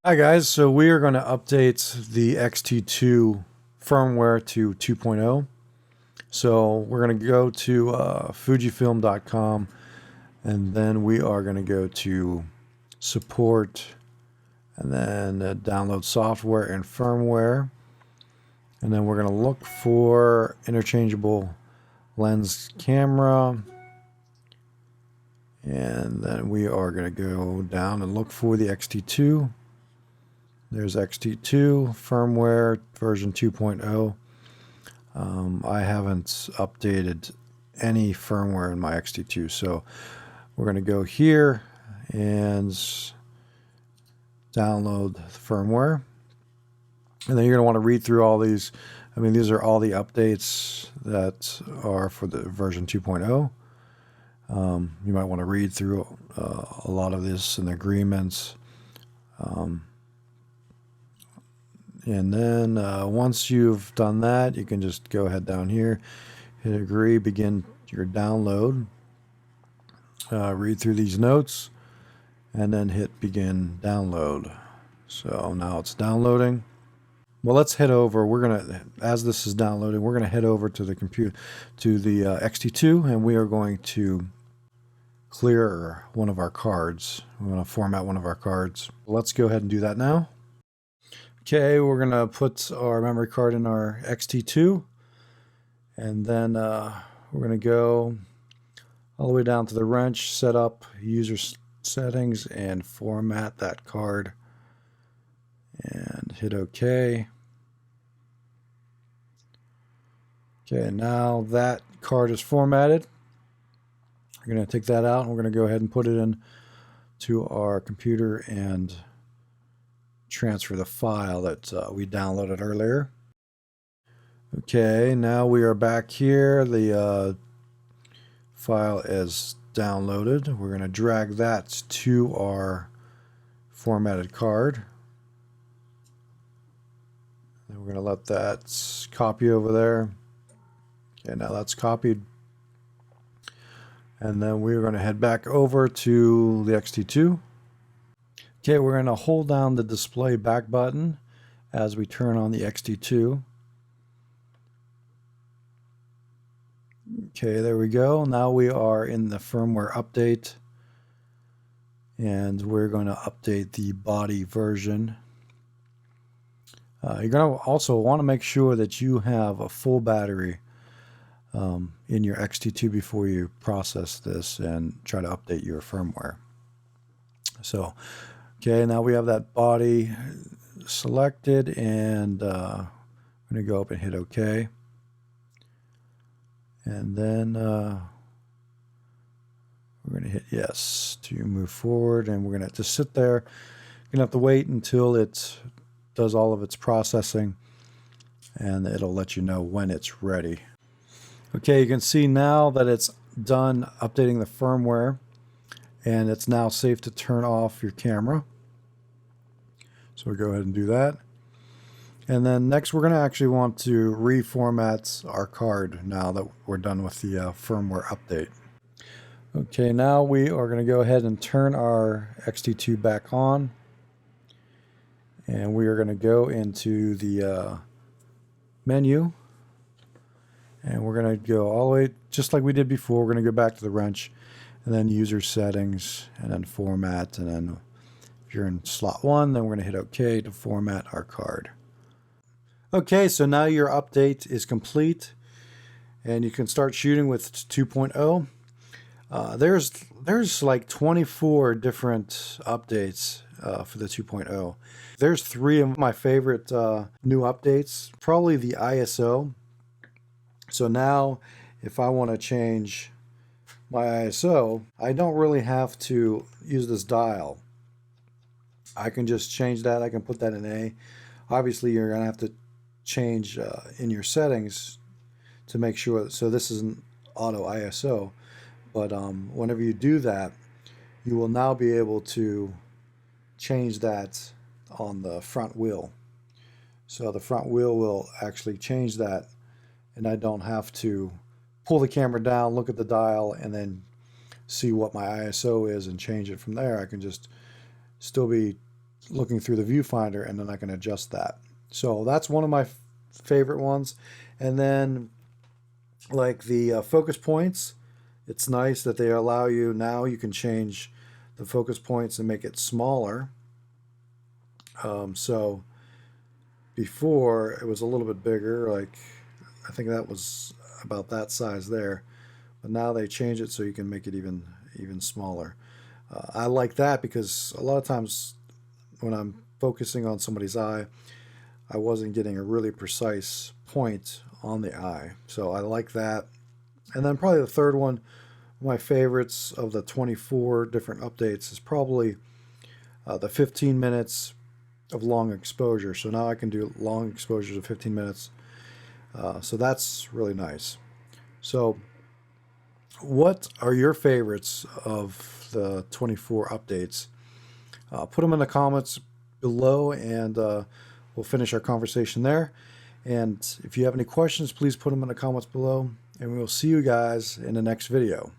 Hi guys, so we are going to update the XT2 firmware to 2.0. So we're going to go to Fujifilm.com and then we are going to go to support and then download software and firmware. And then we're going to look for interchangeable lens camera. And then we are going to go down and look for the XT2. There's XT2 firmware version 2.0. I haven't updated any firmware in my XT2, so we're going to go here and download the firmware. And then you're going to want to read through all these. I mean, these are all the updates that are for the version 2.0. You might want to read through a lot of this and the agreements. And then once you've done that, you can just go ahead down here, hit agree, begin your download, read through these notes, and then hit begin download. So now it's downloading. Well, let's head over. We're gonna, as this is downloading, we're gonna head over to the computer, to the XT2, and we are going to clear one of our cards. We want to format one of our cards. Let's go ahead and do that now. Okay, we're going to put our memory card in our XT2, and then we're going to go all the way down to the wrench, set up user settings, and format that card, and hit OK. Okay, now that card is formatted. We're going to take that out, and we're going to go ahead and put it in to our computer and transfer the file that we downloaded earlier. Okay, now we are back here. The file is downloaded. We're going to drag that to our formatted card. And we're going to let that copy over there. Okay, now that's copied. And then we're going to head back over to the XT2. Okay, we're going to hold down the display back button as we turn on the XT2. Okay, there we go. Now we are in the firmware update, and we're going to update the body version. You're going to also want to make sure that you have a full battery in your XT2 before you process this and try to update your firmware. So, okay, now we have that body selected, and I'm going to go up and hit OK. And then we're going to hit yes to move forward, and we're going to just sit there. You're going to have to wait until it does all of its processing, and it'll let you know when it's ready. Okay, you can see now that it's done updating the firmware, and it's now safe to turn off your camera. So we'll go ahead and do that. And then next we're going to actually want to reformat our card now that we're done with the firmware update. Okay, now we are going to go ahead and turn our XT2 back on. And we are going to go into the menu. And we're going to go all the way, just like we did before, we're going to go back to the wrench, and then user settings, and then format, and then if you're in slot 1, then we're going to hit OK to format our card. Okay, so now your update is complete, and you can start shooting with 2.0. There's like 24 different updates for the 2.0. There's 3 of my favorite new updates, probably the ISO. So now if I want to change my ISO, I don't really have to use this dial. I can just change that. I can put that in A. Obviously, you're going to have to change in your settings to make sure. So this is an auto ISO. But whenever you do that, you will now be able to change that on the front wheel. So the front wheel will actually change that, and I don't have to pull the camera down, look at the dial, and then see what my ISO is and change it from there. I can just still be looking through the viewfinder, and then I can adjust that. So that's one of my favorite ones. And then like the focus points, it's nice that they allow you, now you can change the focus points and make it smaller. So before it was a little bit bigger, like I think that was about that size there, but now they change it so you can make it even smaller. I like that because a lot of times when I'm focusing on somebody's eye, I wasn't getting a really precise point on the eye. So I like that. And then probably the third one, my favorites of the 24 different updates, is probably the 15 minutes of long exposure. So now I can do long exposures of 15 minutes. So that's really nice. So what are your favorites of the 24 updates? Put them in the comments below, and we'll finish our conversation there. And if you have any questions, please put them in the comments below, and we will see you guys in the next video.